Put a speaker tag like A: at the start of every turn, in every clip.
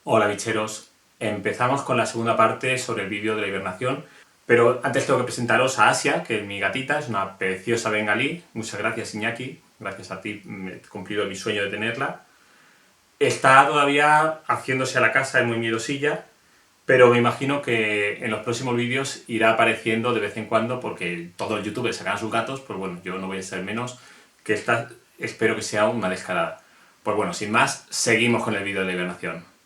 A: Hola bicheros, empezamos con la segunda parte sobre el vídeo de la hibernación, pero antes tengo que presentaros a Asia, que es mi gatita, es una preciosa bengalí. Muchas gracias Iñaki, gracias a ti he cumplido mi sueño de tenerla. Está todavía haciéndose a la casa, es muy miedosilla, pero me imagino que en los próximos vídeos irá apareciendo de vez en cuando, porque todos los youtubers sacan sus gatos, pues bueno, yo no voy a ser menos, que esta espero que sea una descarada. Pues bueno, sin más, seguimos con el vídeo de la hibernación.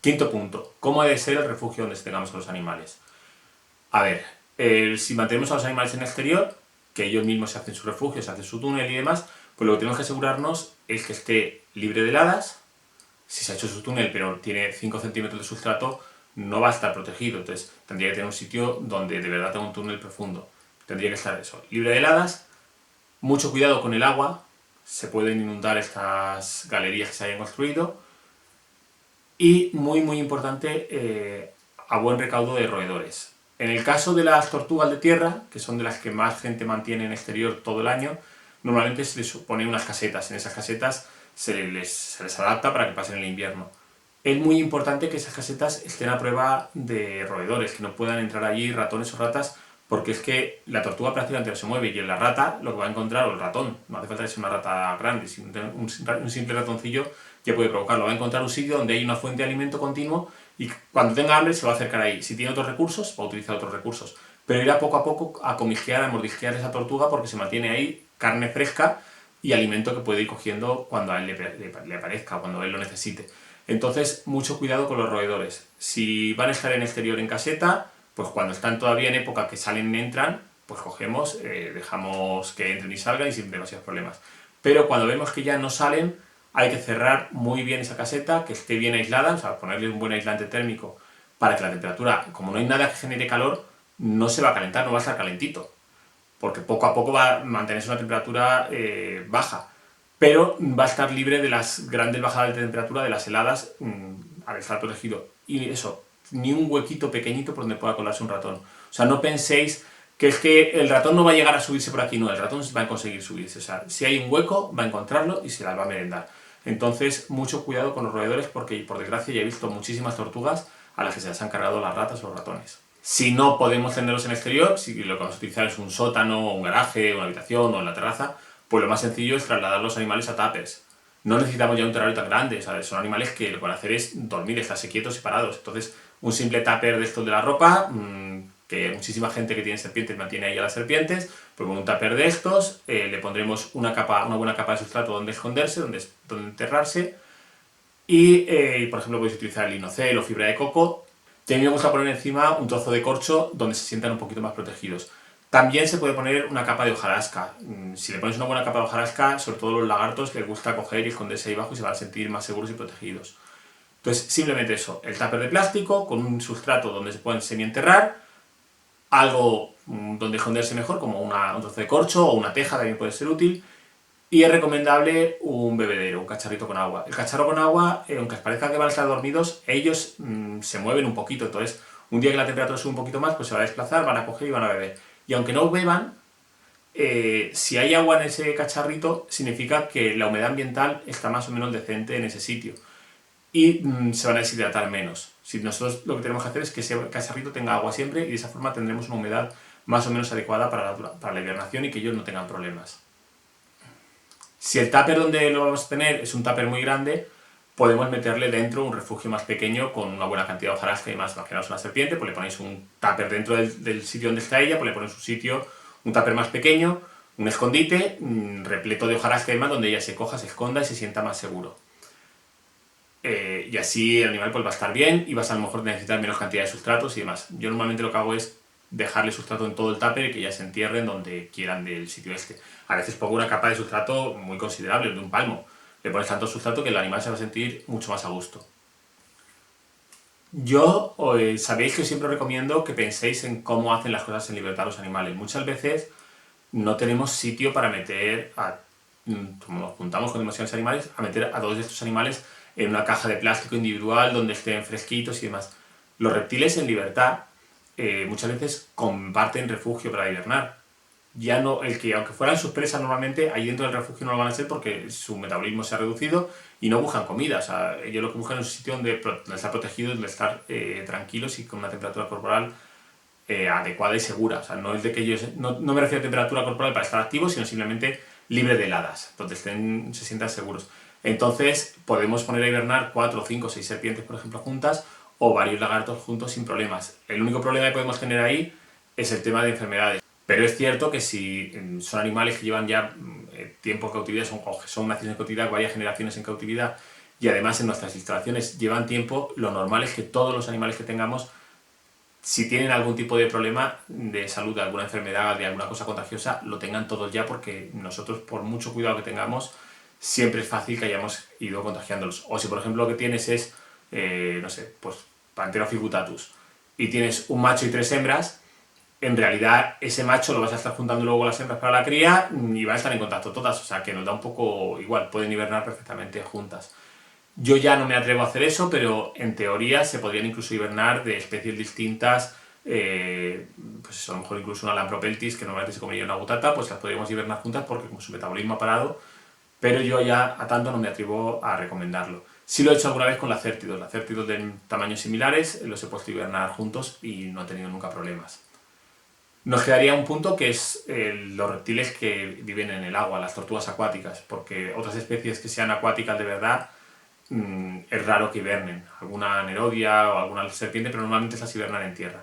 A: Quinto punto, ¿cómo ha de ser el refugio donde tengamos a los animales? A ver, si mantenemos a los animales en el exterior, que ellos mismos se hacen su refugio, se hacen su túnel y demás, pues lo que tenemos que asegurarnos es que esté libre de heladas. Si se ha hecho su túnel pero tiene 5 centímetros de sustrato, no va a estar protegido, entonces tendría que tener un sitio donde de verdad tenga un túnel profundo. Tendría que estar eso, libre de heladas, mucho cuidado con el agua, se pueden inundar estas galerías que se hayan construido, y muy importante, a buen recaudo de roedores. En el caso de las tortugas de tierra, que son de las que más gente mantiene en exterior todo el año, normalmente se les pone unas casetas. En esas casetas se les adapta para que pasen el invierno. Es muy importante que esas casetas estén a prueba de roedores, que no puedan entrar allí ratones o ratas, porque es que la tortuga prácticamente no se mueve y en la rata lo que va a encontrar, o el ratón, no hace falta que sea una rata grande, si un simple ratoncillo ya puede provocarlo, va a encontrar un sitio donde hay una fuente de alimento continuo y cuando tenga hambre se va a acercar ahí. Si tiene otros recursos, va a utilizar otros recursos, pero irá poco a poco a comijear, a mordisquear esa tortuga porque se mantiene ahí carne fresca y alimento que puede ir cogiendo cuando a él le aparezca, cuando él lo necesite. Entonces, mucho cuidado con los roedores. Si van a estar en exterior en caseta, pues cuando están todavía en época que salen y entran, pues cogemos, dejamos que entren y salgan y sin demasiados problemas. Pero cuando vemos que ya no salen, hay que cerrar muy bien esa caseta, que esté bien aislada, o sea, ponerle un buen aislante térmico para que la temperatura, como no hay nada que genere calor, no se va a calentar, no va a estar calentito, porque poco a poco va a mantenerse una temperatura baja, pero va a estar libre de las grandes bajadas de temperatura, de las heladas, al estar protegido. Y eso, ni un huequito pequeñito por donde pueda colarse un ratón. O sea, no penséis que es que el ratón no va a llegar a subirse por aquí, no, el ratón va a conseguir subirse. O sea, si hay un hueco, va a encontrarlo y se la va a merendar. Entonces, mucho cuidado con los roedores porque, por desgracia, ya he visto muchísimas tortugas a las que se las han cargado las ratas o los ratones. Si no podemos tenerlos en exterior, si lo que vamos a utilizar es un sótano, un garaje, una habitación o en la terraza, pues lo más sencillo es trasladar los animales a tuppers. No necesitamos ya un terrario tan grande, ¿sabes? Son animales que lo que van a hacer es dormir, estarse quietos y parados. Entonces, un simple tupper de estos de la ropa, que muchísima gente que tiene serpientes mantiene ahí a las serpientes, pues con un tupper de estos le pondremos una buena capa de sustrato donde esconderse, donde enterrarse, y por ejemplo podéis utilizar linocel o fibra de coco. También me gusta poner encima un trozo de corcho donde se sientan un poquito más protegidos. También se puede poner una capa de hojarasca. Si le pones una buena capa de hojarasca, sobre todo los lagartos les gusta coger y esconderse ahí abajo y se van a sentir más seguros y protegidos. Entonces, simplemente eso, el tupper de plástico con un sustrato donde se pueden semienterrar, algo donde esconderse mejor, como un trozo de corcho o una teja también puede ser útil, y es recomendable un bebedero, un cacharrito con agua. El cacharro con agua, aunque os parezca que van a estar dormidos, ellos se mueven un poquito, entonces un día que la temperatura sube un poquito más, pues se va a desplazar, van a coger y van a beber. Y aunque no beban, si hay agua en ese cacharrito, significa que la humedad ambiental está más o menos decente en ese sitio y se van a deshidratar menos. Si nosotros lo que tenemos que hacer es que ese cacharrito tenga agua siempre y de esa forma tendremos una humedad más o menos adecuada para la hibernación y que ellos no tengan problemas. Si el tupper donde lo vamos a tener es un tupper muy grande, podemos meterle dentro un refugio más pequeño con una buena cantidad de hojarasca y más. Imaginaos una serpiente, pues le ponéis un tupper dentro del sitio donde está ella, pues le ponéis un sitio, un tupper más pequeño, un escondite, repleto de hojarasca y demás, donde ella se coja, se esconda y se sienta más seguro. Y así el animal pues va a estar bien y vas a lo mejor necesitar menos cantidad de sustratos y demás. Yo normalmente lo que hago es dejarle sustrato en todo el tupper y que ya se entierren donde quieran del sitio este. A veces pongo una capa de sustrato muy considerable, de un palmo. Le pones tanto sustrato que el animal se va a sentir mucho más a gusto. Yo, sabéis que os siempre recomiendo que penséis en cómo hacen las cosas en libertad los animales. Muchas veces no tenemos sitio para meter a como nos juntamos con demasiados animales, a meter a todos estos animales en una caja de plástico individual donde estén fresquitos y demás. Los reptiles en libertad muchas veces comparten refugio para hibernar. Ya no, el que aunque fueran sus presas normalmente, ahí dentro del refugio no lo van a ser porque su metabolismo se ha reducido y no buscan comida. O sea, ellos lo que buscan es un sitio donde estar protegidos, donde estar tranquilos y con una temperatura corporal adecuada y segura. O sea, no es de que ellos, no me refiero a temperatura corporal para estar activos, sino simplemente libre de heladas, donde se sientan seguros. Entonces podemos poner a hibernar 4, 5, 6 serpientes, por ejemplo, juntas, o varios lagartos juntos sin problemas. El único problema que podemos tener ahí es el tema de enfermedades. Pero es cierto que si son animales que llevan ya tiempo en cautividad, son nacidos en cautividad, varias generaciones en cautividad, y además en nuestras instalaciones llevan tiempo, lo normal es que todos los animales que tengamos, si tienen algún tipo de problema de salud, de alguna enfermedad, de alguna cosa contagiosa, lo tengan todos ya, porque nosotros, por mucho cuidado que tengamos, siempre es fácil que hayamos ido contagiándolos. O si por ejemplo lo que tienes es, no sé, pues Panthera figutatus, y tienes un macho y 3 hembras, en realidad ese macho lo vas a estar juntando luego con las hembras para la cría y van a estar en contacto todas, o sea que nos da un poco igual, pueden hibernar perfectamente juntas. Yo ya no me atrevo a hacer eso, pero en teoría se podrían incluso hibernar de especies distintas, pues a lo mejor incluso una Lampropeltis que normalmente se comería una butata, pues las podríamos hibernar juntas porque como su metabolismo ha parado, pero yo ya a tanto no me atrevo a recomendarlo. Sí lo he hecho alguna vez con las cértidos de tamaños similares, los he puesto a hibernar juntos y no he tenido nunca problemas. Nos quedaría un punto que es los reptiles que viven en el agua, las tortugas acuáticas, porque otras especies que sean acuáticas de verdad es raro que hibernen. Alguna nerodia o alguna serpiente, pero normalmente esas hibernan en tierra.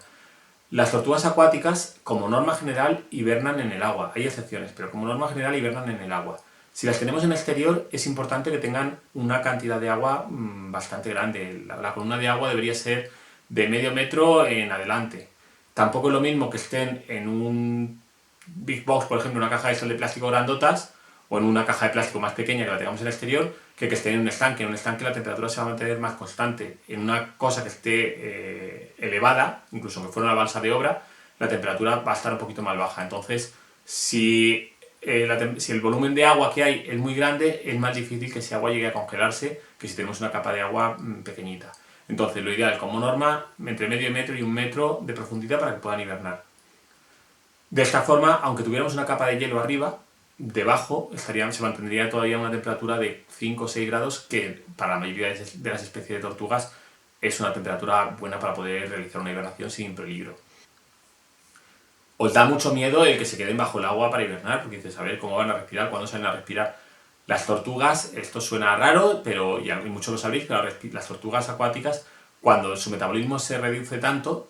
A: Las tortugas acuáticas, como norma general, hibernan en el agua. Hay excepciones, pero como norma general hibernan en el agua. Si las tenemos en el exterior, es importante que tengan una cantidad de agua bastante grande. La columna de agua debería ser de medio metro en adelante. Tampoco es lo mismo que estén en un big box, por ejemplo, una caja de plástico grandotas, o en una caja de plástico más pequeña que la tengamos en el exterior, que estén en un estanque. En un estanque la temperatura se va a mantener más constante. En una cosa que esté elevada, incluso aunque fuera una balsa de obra, la temperatura va a estar un poquito más baja. Entonces, si el volumen de agua que hay es muy grande, es más difícil que ese agua llegue a congelarse que si tenemos una capa de agua pequeñita. Entonces, lo ideal como norma, entre medio metro y 1 metro de profundidad para que puedan hibernar. De esta forma, aunque tuviéramos una capa de hielo arriba, debajo se mantendría todavía una temperatura de 5 o 6 grados, que para la mayoría de las especies de tortugas es una temperatura buena para poder realizar una hibernación sin peligro. Os da mucho miedo el que se queden bajo el agua para hibernar, porque dices, a ver cómo van a respirar, cuándo salen a respirar. Las tortugas, esto suena raro, pero y muchos lo sabréis, pero las tortugas acuáticas, cuando su metabolismo se reduce tanto,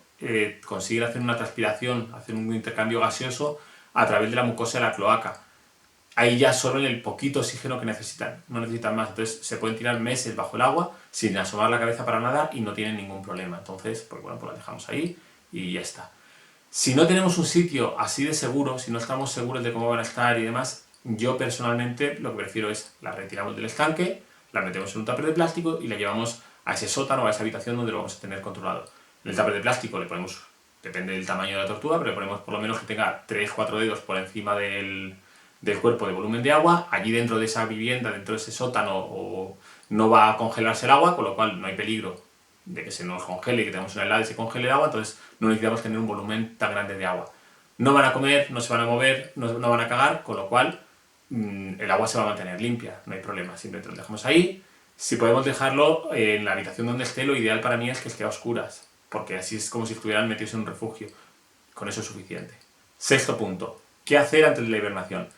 A: consiguen hacer una transpiración, hacer un intercambio gaseoso a través de la mucosa de la cloaca. Ahí ya solo en el poquito oxígeno que necesitan, no necesitan más. Entonces se pueden tirar meses bajo el agua sin asomar la cabeza para nada y no tienen ningún problema. Entonces, pues bueno, pues la dejamos ahí y ya está. Si no tenemos un sitio así de seguro, si no estamos seguros de cómo van a estar y demás, yo personalmente lo que prefiero es la retiramos del estanque, la metemos en un tupper de plástico y la llevamos a ese sótano o a esa habitación donde lo vamos a tener controlado. En el tupper de plástico le ponemos, depende del tamaño de la tortuga, pero le ponemos por lo menos que tenga 3-4 dedos por encima del cuerpo de volumen de agua. Allí dentro de esa vivienda, dentro de ese sótano, no va a congelarse el agua, con lo cual no hay peligro de que se nos congele y que tengamos una helada y se congele el agua, entonces no necesitamos tener un volumen tan grande de agua. No van a comer, no se van a mover, no van a cagar, con lo cual el agua se va a mantener limpia, no hay problema, simplemente lo dejamos ahí. Si podemos dejarlo en la habitación donde esté, lo ideal para mí es que esté a oscuras, porque así es como si estuvieran metidos en un refugio. Con eso es suficiente. Sexto punto, ¿qué hacer antes de la hibernación?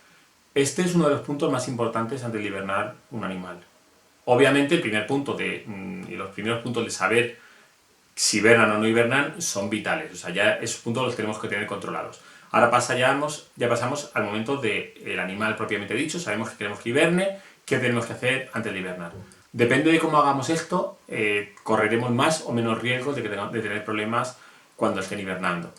A: Este es uno de los puntos más importantes antes de hibernar un animal. Obviamente el primer punto y los primeros puntos de saber si hibernan o no hibernan son vitales, o sea, ya esos puntos los tenemos que tener controlados. Ahora ya pasamos al momento del animal propiamente dicho, sabemos que queremos que hiberne, qué tenemos que hacer antes de hibernar. Depende de cómo hagamos esto, correremos más o menos riesgos de tener problemas cuando estén hibernando.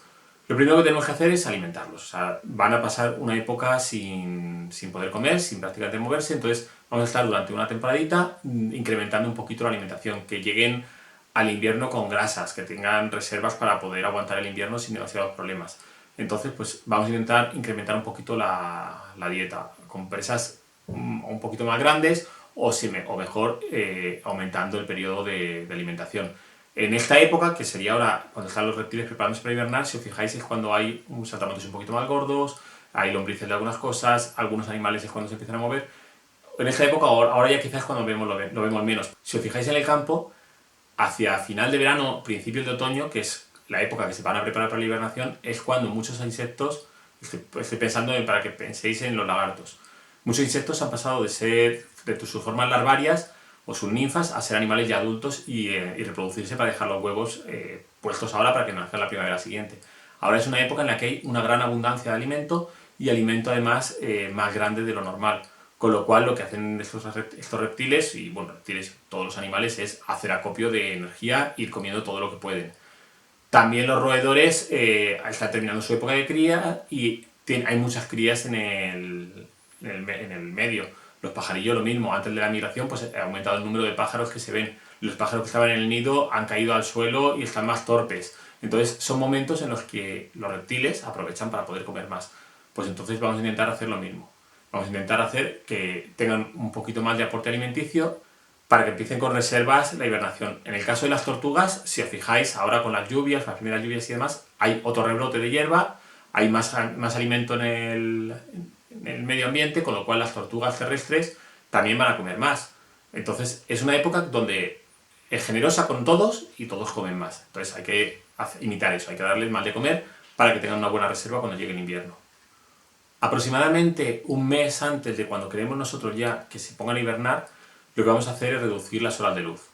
A: Lo primero que tenemos que hacer es alimentarlos, o sea, van a pasar una época sin poder comer, sin prácticamente moverse, entonces vamos a estar durante una temporadita incrementando un poquito la alimentación, que lleguen al invierno con grasas, que tengan reservas para poder aguantar el invierno sin demasiados problemas. Entonces, pues vamos a intentar incrementar un poquito la dieta, con presas un poquito más grandes, o mejor aumentando el periodo de alimentación. En esta época, que sería ahora cuando están los reptiles preparándose para hibernar, si os fijáis es cuando hay saltamontes un poquito más gordos, hay lombrices de algunas cosas, algunos animales es cuando se empiezan a mover. En esta época, ahora ya quizás cuando lo vemos menos. Si os fijáis en el campo, hacia final de verano, principios de otoño, que es la época que se van a preparar para la hibernación, es cuando muchos insectos, estoy pensando para que penséis en los lagartos, muchos insectos han pasado de ser de sus formas larvarias o sus ninfas a ser animales ya adultos y reproducirse para dejar los huevos puestos ahora para que nazcan la primavera siguiente. Ahora es una época en la que hay una gran abundancia de alimento y alimento además más grande de lo normal. Con lo cual lo que hacen estos reptiles, y bueno, reptiles, todos los animales, es hacer acopio de energía, ir comiendo todo lo que pueden. También los roedores están terminando su época de cría y hay muchas crías en el medio. Los pajarillos lo mismo, antes de la migración pues ha aumentado el número de pájaros que se ven. Los pájaros que estaban en el nido han caído al suelo y están más torpes. Entonces son momentos en los que los reptiles aprovechan para poder comer más. Pues entonces vamos a intentar hacer lo mismo. Vamos a intentar hacer que tengan un poquito más de aporte alimenticio para que empiecen con reservas la hibernación. En el caso de las tortugas, si os fijáis, ahora con las lluvias, las primeras lluvias y demás, hay otro rebrote de hierba, hay más alimento en el medio ambiente, con lo cual las tortugas terrestres también van a comer más. Entonces es una época donde es generosa con todos y todos comen más. Entonces hay que imitar eso, hay que darles más de comer para que tengan una buena reserva cuando llegue el invierno. Aproximadamente un mes antes de cuando queremos nosotros ya que se pongan a hibernar, lo que vamos a hacer es reducir las horas de luz.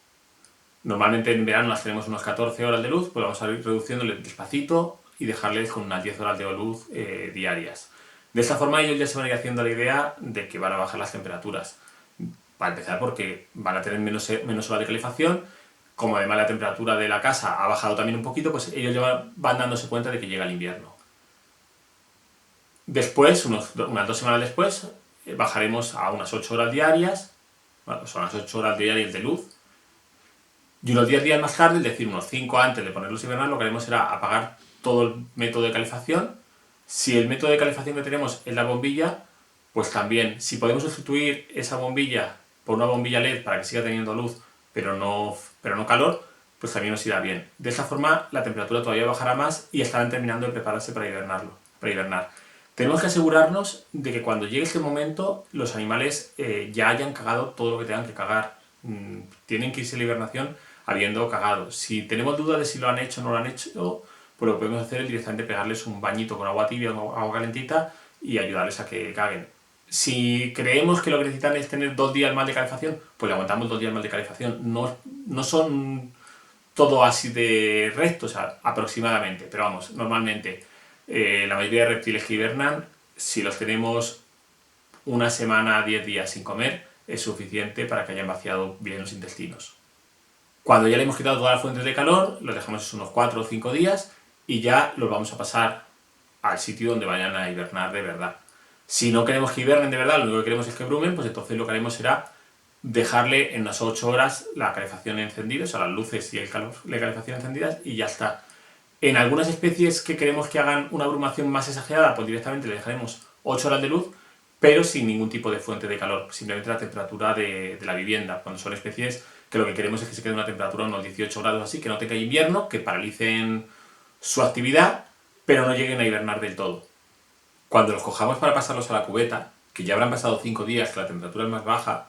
A: Normalmente en verano las tenemos unas 14 horas de luz, pues vamos a ir reduciéndoles despacito y dejarles con unas 10 horas de luz diarias. De esta forma ellos ya se van a ir haciendo la idea de que van a bajar las temperaturas. Para empezar porque van a tener menos horas de calefacción, como además la temperatura de la casa ha bajado también un poquito, pues ellos ya van dándose cuenta de que llega el invierno. Después, unas 2 semanas después, bajaremos a unas 8 horas diarias, bueno, son las 8 horas diarias de luz, y unos 10 días más tarde, es decir, unos 5 antes de ponerlos a hibernar, lo que haremos será apagar todo el método de calefacción. Si el método de calefacción que tenemos es la bombilla, pues también, si podemos sustituir esa bombilla por una bombilla LED para que siga teniendo luz, pero no calor, pues también nos irá bien. De esta forma, la temperatura todavía bajará más y estarán terminando de prepararse para hibernar. Tenemos que asegurarnos de que cuando llegue este momento los animales ya hayan cagado todo lo que tengan que cagar. Tienen que irse a la hibernación habiendo cagado. Si tenemos dudas de si lo han hecho o no lo han hecho, pues lo que podemos hacer es directamente pegarles un bañito con agua tibia o agua calentita y ayudarles a que caguen. Si creemos que lo que necesitan es tener 2 días más de calefacción, pues le aguantamos 2 días más de calefacción. No son todo así de recto, o sea, aproximadamente, pero vamos, normalmente la mayoría de reptiles que hibernan, si los tenemos una semana, 10 días sin comer, es suficiente para que hayan vaciado bien los intestinos. Cuando ya le hemos quitado todas las fuentes de calor, los dejamos unos 4 o 5 días y ya los vamos a pasar al sitio donde vayan a hibernar de verdad. Si no queremos que hibernen de verdad, lo único que queremos es que brumen, pues entonces lo que haremos será dejarle en unas 8 horas la calefacción encendida, o sea, las luces y la calefacción encendidas y ya está. En algunas especies que queremos que hagan una brumación más exagerada, pues directamente le dejaremos 8 horas de luz, pero sin ningún tipo de fuente de calor, simplemente la temperatura de la vivienda. Cuando son especies que lo que queremos es que se quede una temperatura unos 18 grados así, que no tenga invierno, que paralicen su actividad, pero no lleguen a hibernar del todo. Cuando los cojamos para pasarlos a la cubeta, que ya habrán pasado 5 días, que la temperatura es más baja,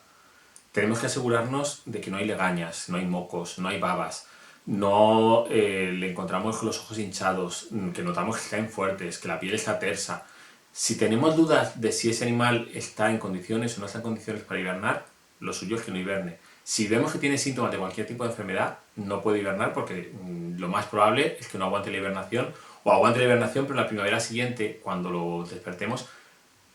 A: tenemos que asegurarnos de que no hay legañas, no hay mocos, no hay babas, no le encontramos los ojos hinchados, que notamos que caen fuertes, que la piel está tersa. Si tenemos dudas de si ese animal está en condiciones o no está en condiciones para hibernar, lo suyo es que no hiberne. Si vemos que tiene síntomas de cualquier tipo de enfermedad, no puede hibernar porque lo más probable es que no aguante la hibernación o aguante la hibernación, pero en la primavera siguiente, cuando lo despertemos,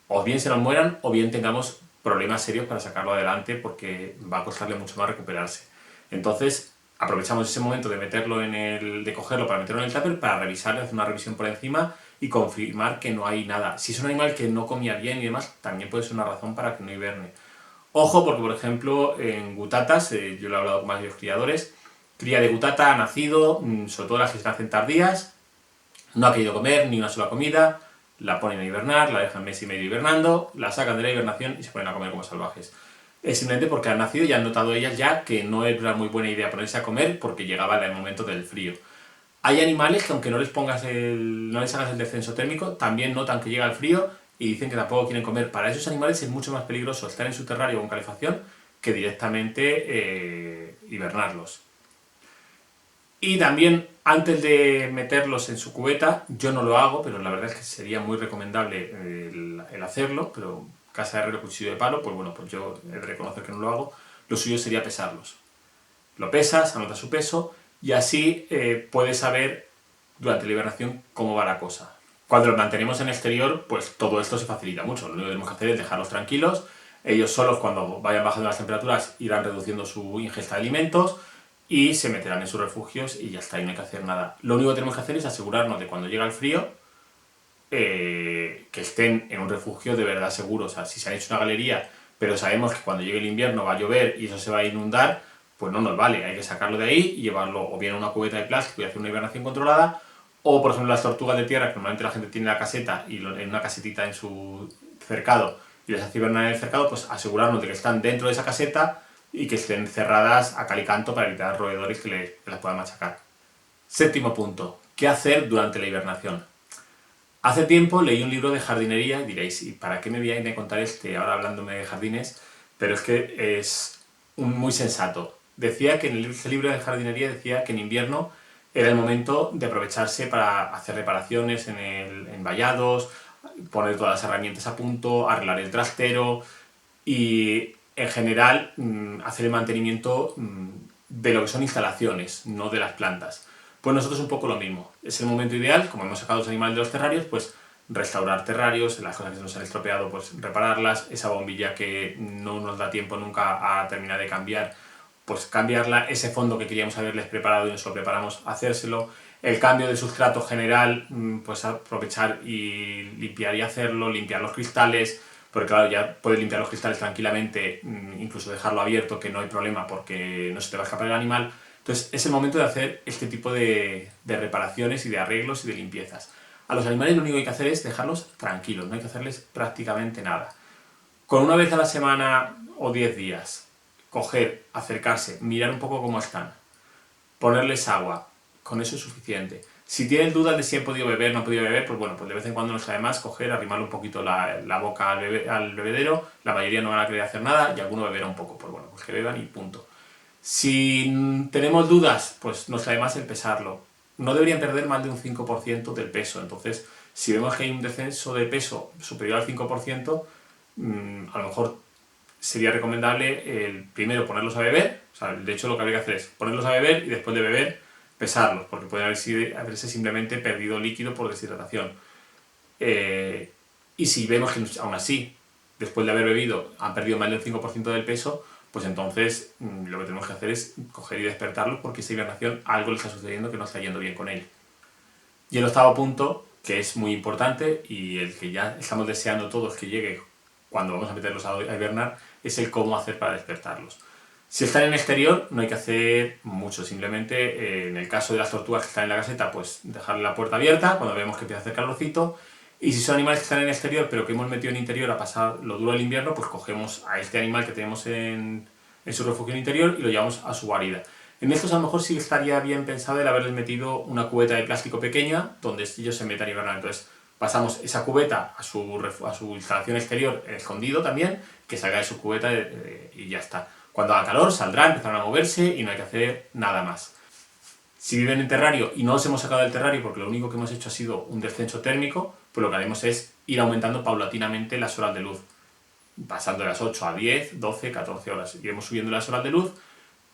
A: o bien se nos mueran o bien tengamos problemas serios para sacarlo adelante porque va a costarle mucho más recuperarse. Entonces, aprovechamos ese momento de de cogerlo para meterlo en el tupper para revisarle, hacer una revisión por encima y confirmar que no hay nada. Si es un animal que no comía bien y demás, también puede ser una razón para que no hiberne. Ojo, porque por ejemplo en gutatas, yo lo he hablado con varios criadores, cría de gutata ha nacido, sobre todo las que se nacen tardías, no ha querido comer ni una sola comida, la ponen a hibernar, la dejan mes y medio hibernando, la sacan de la hibernación y se ponen a comer como salvajes. Es simplemente porque han nacido y han notado ellas ya que no era muy buena idea ponerse a comer porque llegaba el momento del frío. Hay animales que aunque no les no les hagas el descenso térmico, también notan que llega el frío y dicen que tampoco quieren comer. Para esos animales es mucho más peligroso estar en su terrario con calefacción que directamente hibernarlos. Y también, antes de meterlos en su cubeta, yo no lo hago, pero la verdad es que sería muy recomendable el hacerlo, pero casa de herrero, cuchillo de palo, pues bueno, pues yo he de reconocer que no lo hago. Lo suyo sería pesarlos. Lo pesas, anotas su peso y así puedes saber durante la hibernación cómo va la cosa. Cuando los mantenemos en exterior, pues todo esto se facilita mucho. Lo único que tenemos que hacer es dejarlos tranquilos. Ellos solos, cuando vayan bajando las temperaturas, irán reduciendo su ingesta de alimentos y se meterán en sus refugios y ya está, y no hay que hacer nada. Lo único que tenemos que hacer es asegurarnos de cuando llega el frío que estén en un refugio de verdad seguro. O sea, si se han hecho una galería, pero sabemos que cuando llegue el invierno va a llover y eso se va a inundar, pues no nos vale. Hay que sacarlo de ahí y llevarlo o bien a una cubeta de plástico y hacer una hibernación controlada, o por ejemplo las tortugas de tierra, que normalmente la gente tiene la caseta y en una casetita en su cercado y les hace hibernar en el cercado, pues asegurarnos de que están dentro de esa caseta y que estén cerradas a cal y canto para evitar roedores que las puedan machacar. Séptimo punto, ¿qué hacer durante la hibernación? Hace tiempo leí un libro de jardinería y diréis, ¿y para qué me voy a ir a contar ahora hablándome de jardines? Pero es que es muy sensato. Decía que en ese libro de jardinería decía que en invierno era el momento de aprovecharse para hacer reparaciones en vallados, poner todas las herramientas a punto, arreglar el trastero y en general hacer el mantenimiento de lo que son instalaciones, no de las plantas. Pues nosotros un poco lo mismo. Es el momento ideal, como hemos sacado los animales de los terrarios, pues restaurar terrarios, las cosas que se nos han estropeado, pues repararlas, esa bombilla que no nos da tiempo nunca a terminar de cambiar, pues cambiarla, ese fondo que queríamos haberles preparado y nos lo preparamos, hacérselo, el cambio de sustrato general, pues aprovechar y limpiar y hacerlo, limpiar los cristales, porque claro, ya puedes limpiar los cristales tranquilamente, incluso dejarlo abierto, que no hay problema porque no se te va a escapar el animal. Entonces es el momento de hacer este tipo de reparaciones y de arreglos y de limpiezas. A los animales lo único que hay que hacer es dejarlos tranquilos, no hay que hacerles prácticamente nada. Con una vez a la semana o 10 días, coger, acercarse, mirar un poco cómo están, ponerles agua, con eso es suficiente. Si tienen dudas de si han podido beber o no han podido beber, pues bueno, pues de vez en cuando no sabe más, coger, arrimarle un poquito la boca al bebedero, la mayoría no van a querer hacer nada y alguno beberá un poco, pues bueno, pues que beban y punto. Si tenemos dudas, pues no sabe más el pesarlo. No deberían perder más de un 5% del peso, entonces si vemos que hay un descenso de peso superior al 5%, a lo mejor sería recomendable el primero ponerlos a beber, o sea, de hecho lo que habría que hacer es ponerlos a beber y después de beber pesarlos, porque puede haberse simplemente perdido líquido por deshidratación. Y si vemos que aún así, después de haber bebido, han perdido más del 5% del peso, pues entonces lo que tenemos que hacer es coger y despertarlos porque esa hibernación algo le está sucediendo que no está yendo bien con él. Y el octavo punto, que es muy importante y el que ya estamos deseando todos que llegue cuando vamos a meterlos a hibernar, es el cómo hacer para despertarlos. Si están en exterior no hay que hacer mucho, simplemente en el caso de las tortugas que están en la caseta, pues dejarle la puerta abierta cuando vemos que empieza a hacer calorcito. Y si son animales que están en exterior pero que hemos metido en interior a pasar lo duro del invierno, pues cogemos a este animal que tenemos en su refugio en interior y lo llevamos a su guarida. En estos a lo mejor sí estaría bien pensado el haberles metido una cubeta de plástico pequeña donde ellos se metan a hibernar. Entonces pasamos esa cubeta a su instalación exterior escondido también, que salga de su cubeta y ya está. Cuando haga calor saldrán, empezarán a moverse y no hay que hacer nada más. Si viven en terrario y no los hemos sacado del terrario porque lo único que hemos hecho ha sido un descenso térmico, pues lo que haremos es ir aumentando paulatinamente las horas de luz, pasando de las 8 a 10, 12, 14 horas. Iremos subiendo las horas de luz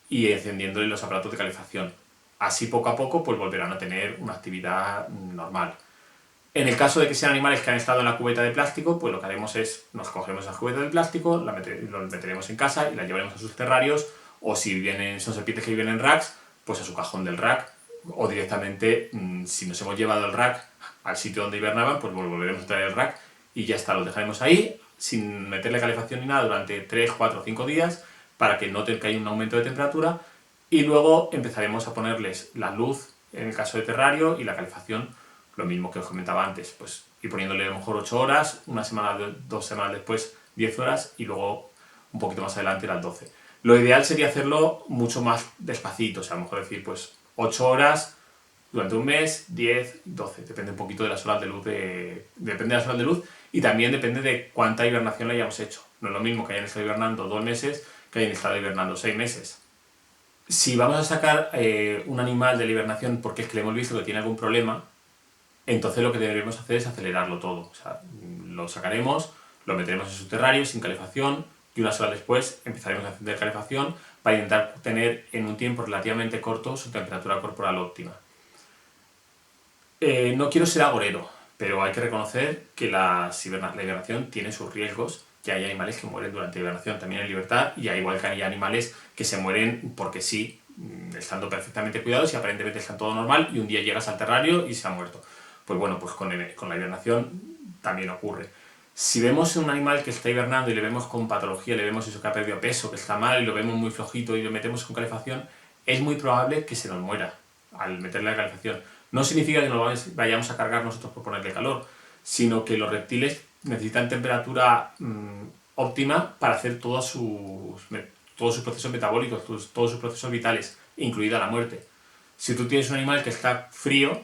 A: y encendiéndole los aparatos de calefacción. Así poco a poco pues volverán a tener una actividad normal. En el caso de que sean animales que han estado en la cubeta de plástico, pues lo que haremos es, nos cogeremos esa cubeta de plástico, los meteremos en casa y la llevaremos a sus terrarios, o si son serpientes que viven en racks, pues a su cajón del rack, o directamente, si nos hemos llevado el rack al sitio donde hibernaban, pues volveremos a traer el rack y ya está, los dejaremos ahí, sin meterle calefacción ni nada, durante 3, 4, 5 días, para que noten que hay un aumento de temperatura, y luego empezaremos a ponerles la luz, en el caso de terrario, y la calefacción lo mismo que os comentaba antes, pues ir poniéndole a lo mejor 8 horas, una semana, 2 semanas después 10 horas y luego un poquito más adelante las 12. Lo ideal sería hacerlo mucho más despacito, o sea, a lo mejor decir pues 8 horas durante un mes, 10, 12, depende un poquito de las horas de luz, depende de las horas de luz y también depende de cuánta hibernación le hayamos hecho. No es lo mismo que hayan estado hibernando 2 meses que hayan estado hibernando 6 meses. Si vamos a sacar un animal de la hibernación porque es que le hemos visto que tiene algún problema, entonces lo que deberemos hacer es acelerarlo todo. O sea, lo sacaremos, lo meteremos en su terrario sin calefacción y unas horas después empezaremos a encender calefacción para intentar tener en un tiempo relativamente corto su temperatura corporal óptima. No quiero ser agorero, pero hay que reconocer que la hibernación tiene sus riesgos, que hay animales que mueren durante la hibernación también en libertad y hay igual que hay animales que se mueren porque sí, estando perfectamente cuidados y aparentemente están todo normal y un día llegas al terrario y se ha muerto. Pues bueno, pues con la hibernación también ocurre. Si vemos un animal que está hibernando y le vemos con patología, le vemos eso que ha perdido peso, que está mal y lo vemos muy flojito y lo metemos con calefacción, es muy probable que se nos muera al meterle la calefacción. No significa que nos vayamos a cargar nosotros por ponerle calor, sino que los reptiles necesitan temperatura óptima para hacer todos sus procesos metabólicos, todos sus procesos vitales, incluida la muerte. Si tú tienes un animal que está frío,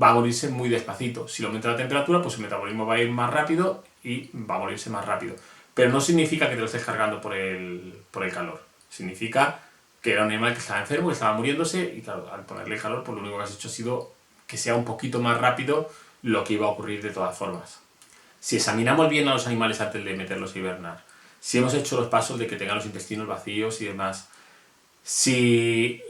A: va a morirse muy despacito. Si lo aumenta la temperatura, pues el metabolismo va a ir más rápido y va a morirse más rápido. Pero no significa que te lo estés cargando por el calor. Significa que era un animal que estaba enfermo, que estaba muriéndose y claro, al ponerle calor, pues lo único que has hecho ha sido que sea un poquito más rápido lo que iba a ocurrir de todas formas. Si examinamos bien a los animales antes de meterlos a hibernar, si hemos hecho los pasos de que tengan los intestinos vacíos y demás, si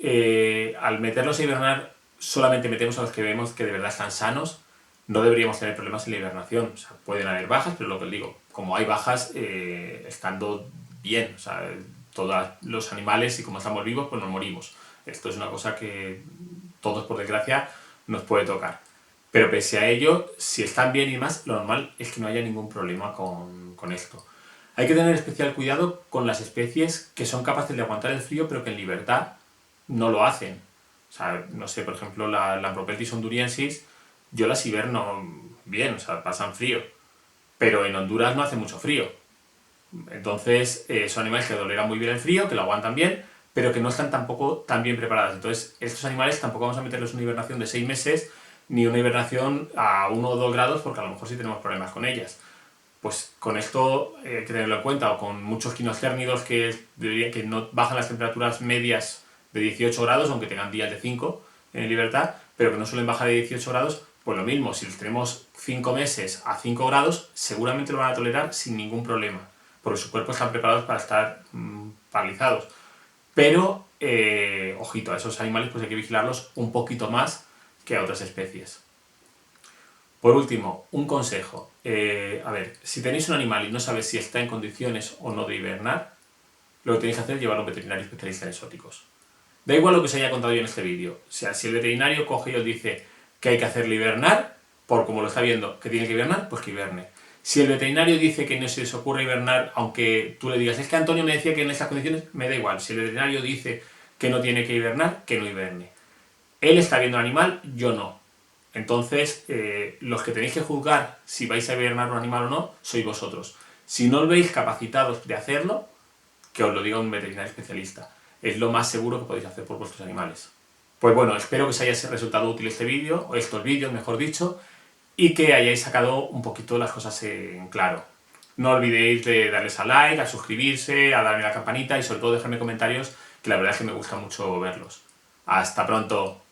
A: al meterlos a hibernar solamente metemos a los que vemos que de verdad están sanos, no deberíamos tener problemas en la hibernación. O sea, pueden haber bajas, pero lo que os digo, como hay bajas, estando bien, o sea, todos los animales y como estamos vivos, pues nos morimos. Esto es una cosa que todos, por desgracia, nos puede tocar. Pero pese a ello, si están bien y más, lo normal es que no haya ningún problema con esto. Hay que tener especial cuidado con las especies que son capaces de aguantar el frío, pero que en libertad no lo hacen. O sea, no sé, por ejemplo, la Lampropeltis honduriensis, yo las hiberno bien, o sea, pasan frío. Pero en Honduras no hace mucho frío. Entonces, son animales que toleran muy bien el frío, que lo aguantan bien, pero que no están tampoco tan bien preparadas. Entonces, estos animales tampoco vamos a meterles una hibernación de 6 meses, ni una hibernación a 1 o 2 grados, porque a lo mejor sí tenemos problemas con ellas. Pues con esto hay que tenerlo en cuenta, o con muchos quinocérnidos que no bajan las temperaturas medias de 18 grados, aunque tengan días de 5 en libertad, pero que no suelen bajar de 18 grados, pues lo mismo, si les tenemos 5 meses a 5 grados, seguramente lo van a tolerar sin ningún problema, porque su cuerpo están preparados para estar paralizados. Pero, ojito, a esos animales pues hay que vigilarlos un poquito más que a otras especies. Por último, un consejo. A ver, si tenéis un animal y no sabéis si está en condiciones o no de hibernar, lo que tenéis que hacer es llevarlo a un veterinario especialista en exóticos. Da igual lo que os haya contado yo en este vídeo. O sea, si el veterinario coge y os dice que hay que hacerle hibernar, por como lo está viendo, que tiene que hibernar, pues que hiberne. Si el veterinario dice que no se les ocurre hibernar, aunque tú le digas, es que Antonio me decía que en estas condiciones, me da igual. Si el veterinario dice que no tiene que hibernar, que no hiberne. Él está viendo al animal, yo no. Entonces, los que tenéis que juzgar si vais a hibernar un animal o no, sois vosotros. Si no os veis capacitados de hacerlo, que os lo diga un veterinario especialista. Es lo más seguro que podéis hacer por vuestros animales. Pues bueno, espero que os haya resultado útil este vídeo, o estos vídeos, mejor dicho, y que hayáis sacado un poquito las cosas en claro. No olvidéis de darles a like, a suscribirse, a darle a la campanita y sobre todo dejarme comentarios, que la verdad es que me gusta mucho verlos. ¡Hasta pronto!